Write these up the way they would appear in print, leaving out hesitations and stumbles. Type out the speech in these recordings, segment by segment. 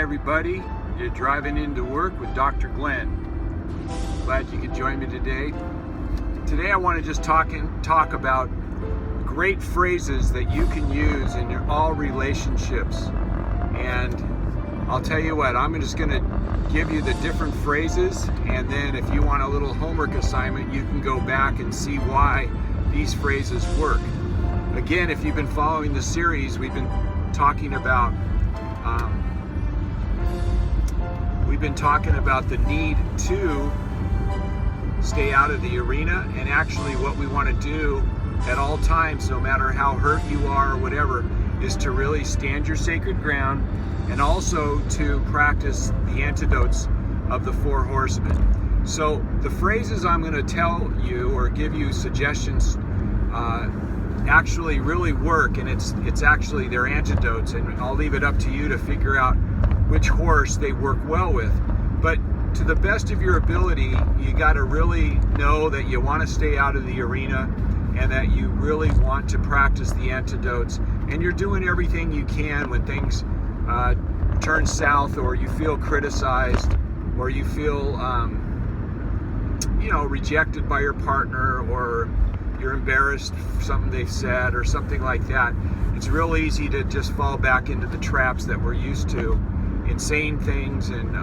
everybody. You're driving into work with Dr. Glenn. Glad you could join me today. Today I want to just talk about great phrases that you can use in all relationships. And I'll tell you what, I'm just going to give you the different phrases, and then if you want a little homework assignment, you can go back and see why these phrases work. Again, if you've been following the series, we've been talking about the need to stay out of the arena, and actually what we want to do at all times, no matter how hurt you are or whatever, is to really stand your sacred ground, and also to practice the antidotes of the four horsemen. So the phrases I'm going to tell you or give you suggestions actually really work, and it's actually their antidotes, and I'll leave it up to you to figure out which horse they work well with. But to the best of your ability, you got to really know that you want to stay out of the arena, and that you really want to practice the antidotes, and you're doing everything you can when things turn south, or you feel criticized, or you feel rejected by your partner, or you're embarrassed for something they've said or something like that. It's real easy to just fall back into the traps that we're used to in saying things and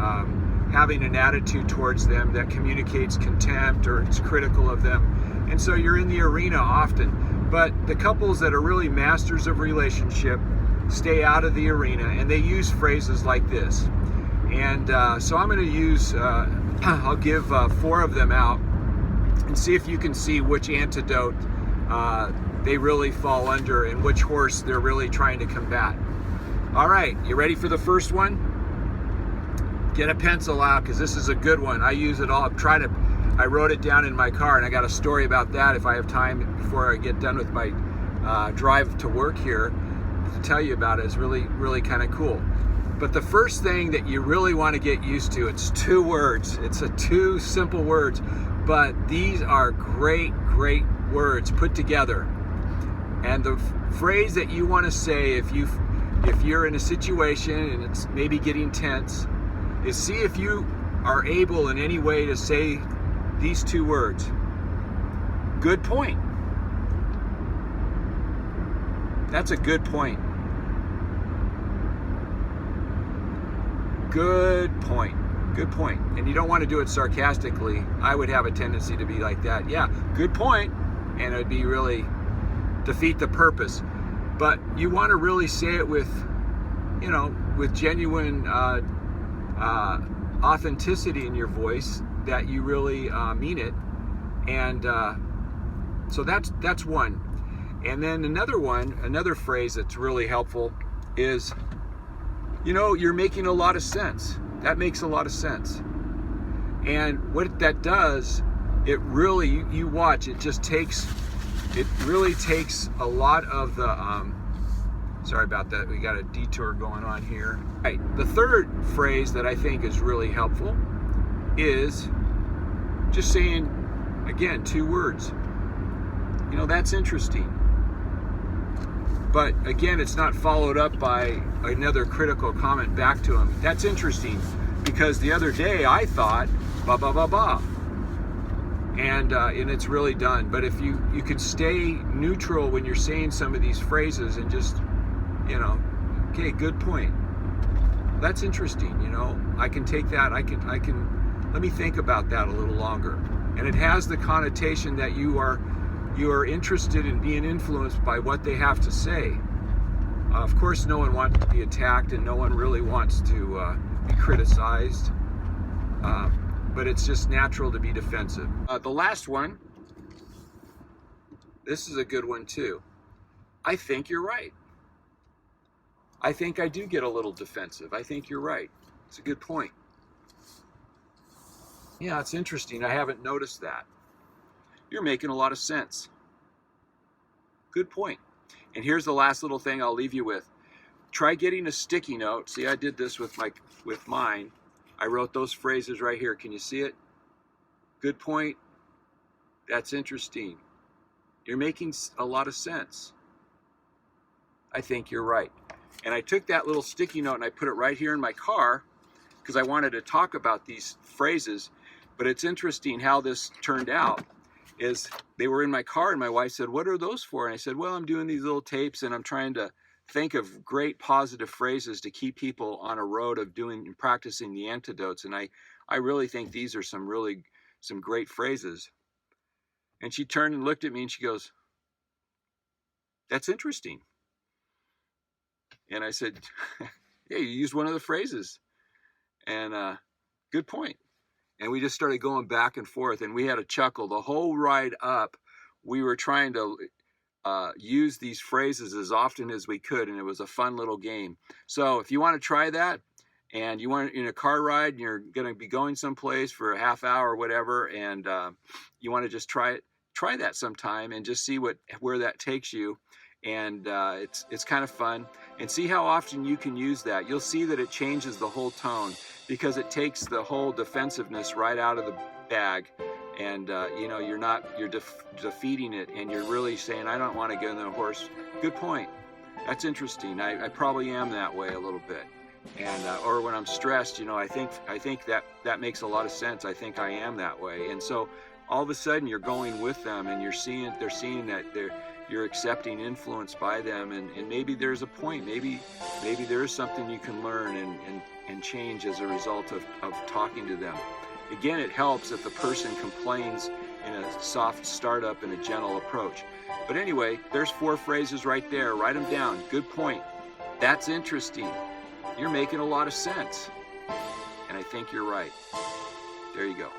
having an attitude towards them that communicates contempt or it's critical of them. And so you're in the arena often. But the couples that are really masters of relationship stay out of the arena, and they use phrases like this. And so I'm going to use, I'll give 4 of them out, and see if you can see which antidote they really fall under and which horse they're really trying to combat. All right, you ready for the first one? Get a pencil out, because this is a good one. I use it all. I wrote it down in my car, and I got a story about that if I have time before I get done with my drive to work here to tell you about it. It's really, really kind of cool. But the first thing that you really want to get used to, it's 2 words. It's 2 simple words, but these are great, great words put together. And the phrase that you want to say if you're in a situation and it's maybe getting tense, is see if you are able in any way to say these 2 words. Good point. That's a good point. Good point. Good point. And you don't want to do it sarcastically. I would have a tendency to be like that. Yeah, good point. And it would be really defeat the purpose. But you want to really say it with genuine authenticity in your voice, that you really mean it. And so that's one. And then another phrase that's really helpful is, you're making a lot of sense. That makes a lot of sense. And what that does, it really, you watch, it really takes a lot of the, sorry about that, we got a detour going on here. Right. The third phrase that I think is really helpful is just saying, again, 2 words. That's interesting. But again, it's not followed up by another critical comment back to him. That's interesting, because the other day I thought, ba ba ba ba. And it's really done. But if you can stay neutral when you're saying some of these phrases, and just, okay, good point. That's interesting, I can take that, I can let me think about that a little longer. And it has the connotation that you are interested in being influenced by what they have to say. Of course, no one wants to be attacked, and no one really wants to be criticized. But it's just natural to be defensive. The last one, this is a good one too. I think you're right. I think I do get a little defensive. I think you're right. It's a good point. Yeah, it's interesting. I haven't noticed that. You're making a lot of sense. Good point. And here's the last little thing I'll leave you with. Try getting a sticky note. See, I did this with mine. I wrote those phrases right here. Can you see it? Good point. That's interesting. You're making a lot of sense. I think you're right. And I took that little sticky note and I put it right here in my car because I wanted to talk about these phrases. But it's interesting how this turned out. Is they were in my car and my wife said, "What are those for?" And I said, "Well, I'm doing these little tapes and I'm trying to think of great positive phrases to keep people on a road of doing and practicing the antidotes. And I really think these are some great phrases." And she turned and looked at me and she goes, "That's interesting." And I said, "Yeah, you used one of the phrases. And good point." And we just started going back and forth, and we had a chuckle the whole ride up. We were trying to use these phrases as often as we could, and it was a fun little game. So if you want to try that, and you want in a car ride, and you're going to be going someplace for a half hour or whatever, and you want to just try that sometime and just see where that takes you. And it's kind of fun, and see how often you can use that. You'll see that it changes the whole tone, because it takes the whole defensiveness right out of the bag. And you're defeating it, and you're really saying, "I don't want to get on the horse." Good point. That's interesting. I probably am that way a little bit. And or when I'm stressed, I think that makes a lot of sense. I think I am that way. And so all of a sudden you're going with them, and they're seeing that you're accepting influence by them, and maybe there's a point, maybe there is something you can learn and change as a result of talking to them. Again, it helps if the person complains in a soft startup and a gentle approach. But anyway, there's 4 phrases right there. Write them down. Good point. That's interesting. You're making a lot of sense. And I think you're right. There you go.